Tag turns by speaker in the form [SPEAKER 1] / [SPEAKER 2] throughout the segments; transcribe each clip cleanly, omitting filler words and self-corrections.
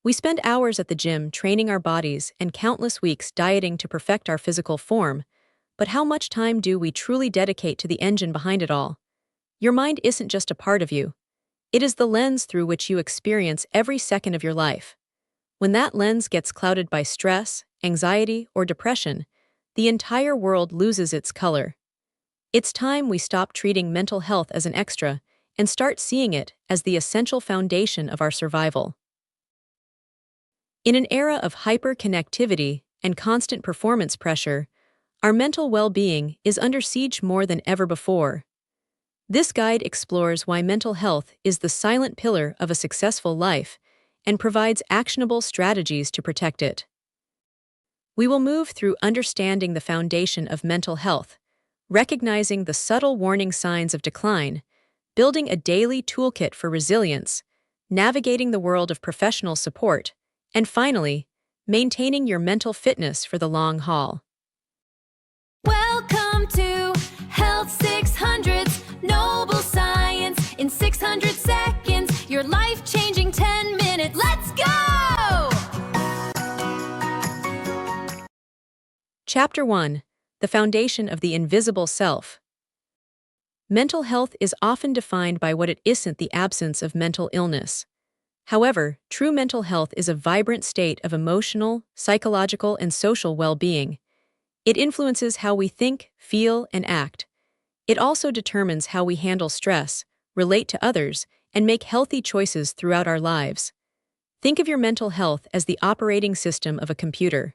[SPEAKER 1] We spend hours at the gym training our bodies and countless weeks dieting to perfect our physical form, but how much time do we truly dedicate to the engine behind it all? Your mind isn't just a part of you. It is the lens through which you experience every second of your life. When that lens gets clouded by stress, anxiety, or depression, the entire world loses its color. It's time we stop treating mental health as an extra and start seeing it as the essential foundation of our survival. In an era of hyper-connectivity and constant performance pressure, our mental well-being is under siege more than ever before. This guide explores why mental health is the silent pillar of a successful life and provides actionable strategies to protect it. We will move through understanding the foundation of mental health, recognizing the subtle warning signs of decline, building a daily toolkit for resilience, navigating the world of professional support, and finally, maintaining your mental fitness for the long haul.
[SPEAKER 2] Welcome to Health 600's Noble Science in 600 seconds. Your life-changing 10 minutes. Let's go!
[SPEAKER 1] Chapter 1: The Foundation of the Invisible Self. Mental health is often defined by what it isn't the absence of mental illness. However, true mental health is a vibrant state of emotional, psychological, and social well-being. It influences how we think, feel, and act. It also determines how we handle stress, relate to others, and make healthy choices throughout our lives. Think of your mental health as the operating system of a computer.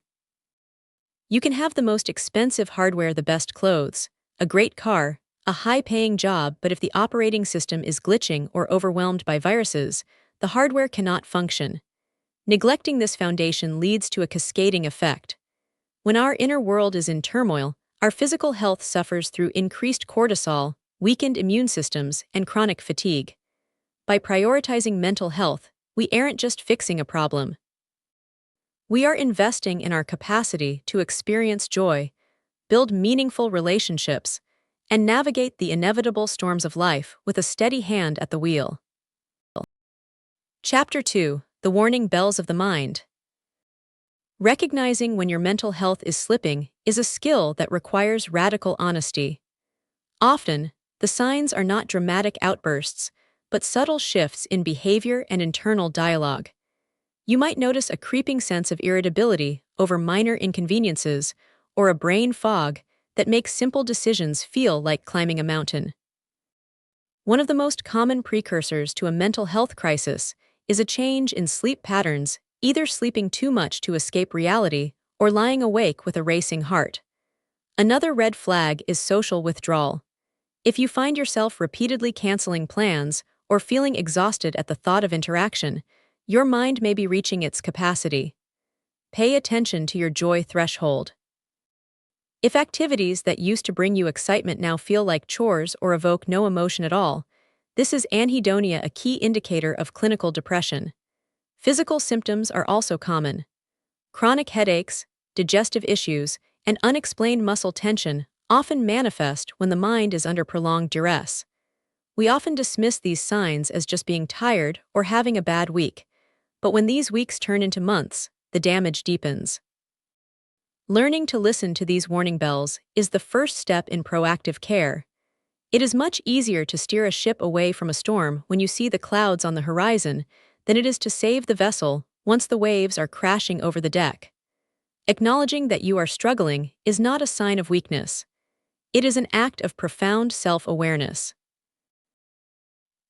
[SPEAKER 1] You can have the most expensive hardware, the best clothes, a great car, a high-paying job, but if the operating system is glitching or overwhelmed by viruses, the hardware cannot function. Neglecting this foundation leads to a cascading effect. When our inner world is in turmoil, our physical health suffers through increased cortisol, weakened immune systems, and chronic fatigue. By prioritizing mental health, we aren't just fixing a problem. We are investing in our capacity to experience joy, build meaningful relationships, and navigate the inevitable storms of life with a steady hand at the wheel. Chapter 2: The Warning Bells of the Mind. Recognizing when your mental health is slipping is a skill that requires radical honesty. Often, the signs are not dramatic outbursts, but subtle shifts in behavior and internal dialogue. You might notice a creeping sense of irritability over minor inconveniences or a brain fog that makes simple decisions feel like climbing a mountain. One of the most common precursors to a mental health crisis is a change in sleep patterns, either sleeping too much to escape reality or lying awake with a racing heart. Another red flag is social withdrawal. If you find yourself repeatedly canceling plans or feeling exhausted at the thought of interaction, your mind may be reaching its capacity. Pay attention to your joy threshold. If activities that used to bring you excitement now feel like chores or evoke no emotion at all, this is anhedonia, a key indicator of clinical depression. Physical symptoms are also common. Chronic headaches, digestive issues, and unexplained muscle tension often manifest when the mind is under prolonged duress. We often dismiss these signs as just being tired or having a bad week, but when these weeks turn into months, the damage deepens. Learning to listen to these warning bells is the first step in proactive care. It is much easier to steer a ship away from a storm when you see the clouds on the horizon than it is to save the vessel once the waves are crashing over the deck. Acknowledging that you are struggling is not a sign of weakness. It is an act of profound self-awareness.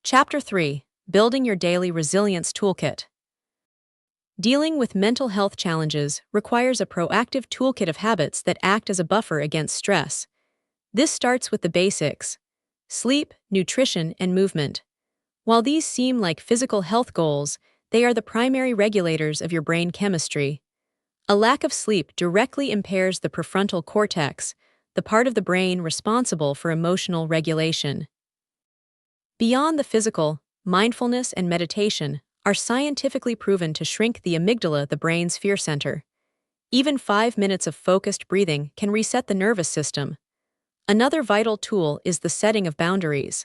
[SPEAKER 1] Chapter 3: Building Your Daily Resilience Toolkit. Dealing with mental health challenges requires a proactive toolkit of habits that act as a buffer against stress. This starts with the basics: sleep, nutrition, and movement. While these seem like physical health goals, they are the primary regulators of your brain chemistry. A lack of sleep directly impairs the prefrontal cortex, the part of the brain responsible for emotional regulation. Beyond the physical, mindfulness and meditation are scientifically proven to shrink the amygdala, the brain's fear center. Even 5 minutes of focused breathing can reset the nervous system. Another vital tool is the setting of boundaries.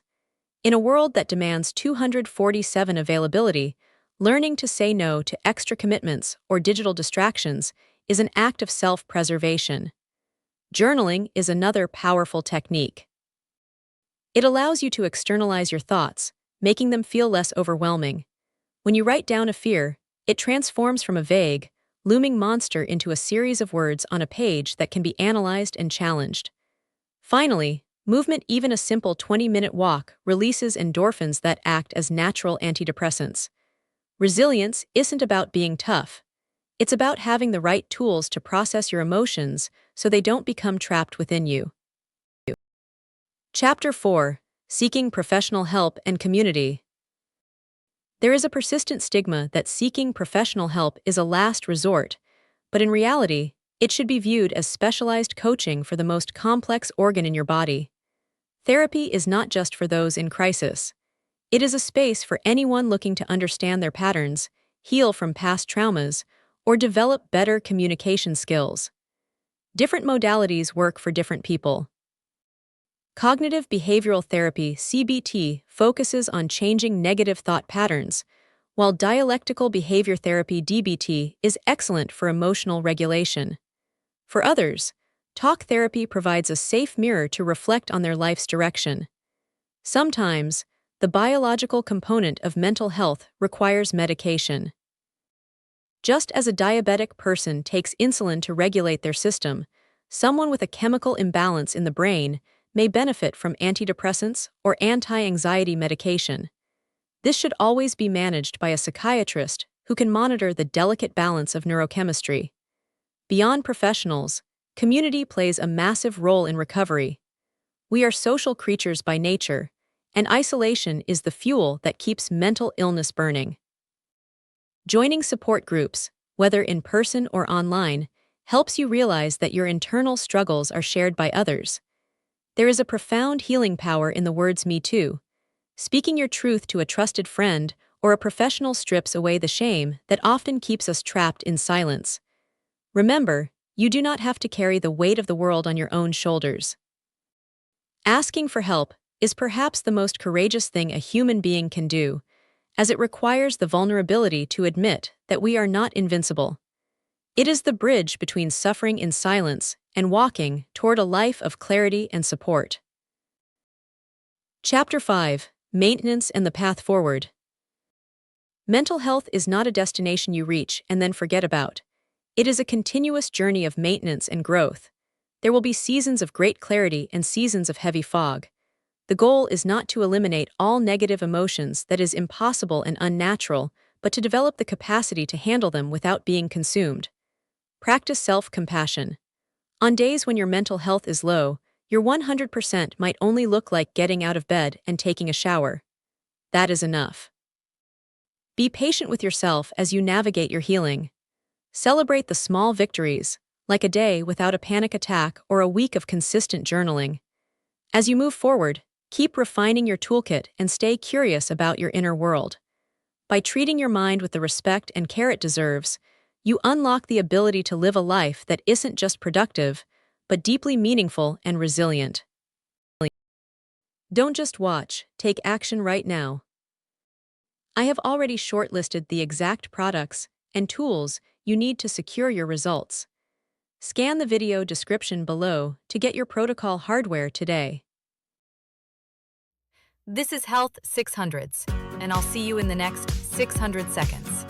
[SPEAKER 1] In a world that demands 247 availability, Learning to say no to extra commitments or digital distractions is an act of self-preservation. Journaling is another powerful technique. It allows you to externalize your thoughts, making them feel less overwhelming. When you write down a fear, it transforms from a vague, looming monster into a series of words on a page that can be analyzed and challenged. Finally, movement, even a simple 20-minute walk, releases endorphins that act as natural antidepressants. Resilience isn't about being tough. It's about having the right tools to process your emotions so they don't become trapped within you. Chapter 4: Seeking Professional Help and Community. There is a persistent stigma that seeking professional help is a last resort, but in reality, it should be viewed as specialized coaching for the most complex organ in your body. Therapy is not just for those in crisis. It is a space for anyone looking to understand their patterns, heal from past traumas, or develop better communication skills. Different modalities work for different people. Cognitive behavioral therapy (CBT) focuses on changing negative thought patterns, while dialectical behavior therapy (DBT) is excellent for emotional regulation. For others, talk therapy provides a safe mirror to reflect on their life's direction. Sometimes, the biological component of mental health requires medication. Just as a diabetic person takes insulin to regulate their system, someone with a chemical imbalance in the brain may benefit from antidepressants or anti-anxiety medication. This should always be managed by a psychiatrist who can monitor the delicate balance of neurochemistry. Beyond professionals, community plays a massive role in recovery. We are social creatures by nature, and isolation is the fuel that keeps mental illness burning. Joining support groups, whether in person or online, helps you realize that your internal struggles are shared by others. There is a profound healing power in the words "me too." Speaking your truth to a trusted friend or a professional strips away the shame that often keeps us trapped in silence. Remember, you do not have to carry the weight of the world on your own shoulders. Asking for help is perhaps the most courageous thing a human being can do, as it requires the vulnerability to admit that we are not invincible. It is the bridge between suffering in silence and walking toward a life of clarity and support. Chapter 5: Maintenance and the Path Forward. Mental health is not a destination you reach and then forget about. It is a continuous journey of maintenance and growth. There will be seasons of great clarity and seasons of heavy fog. The goal is not to eliminate all negative emotions; that is impossible and unnatural, but to develop the capacity to handle them without being consumed. Practice self-compassion. On days when your mental health is low, your 100% might only look like getting out of bed and taking a shower. That is enough. Be patient with yourself as you navigate your healing. Celebrate the small victories, like a day without a panic attack or a week of consistent journaling. As you move forward, keep refining your toolkit and stay curious about your inner world. By treating your mind with the respect and care it deserves, you unlock the ability to live a life that isn't just productive, but deeply meaningful and resilient. Don't just watch, take action right now. I have already shortlisted the exact products and tools you need to secure your results. Scan the video description below to get your protocol hardware today.
[SPEAKER 3] This is Health 600s, and I'll see you in the next 600 seconds.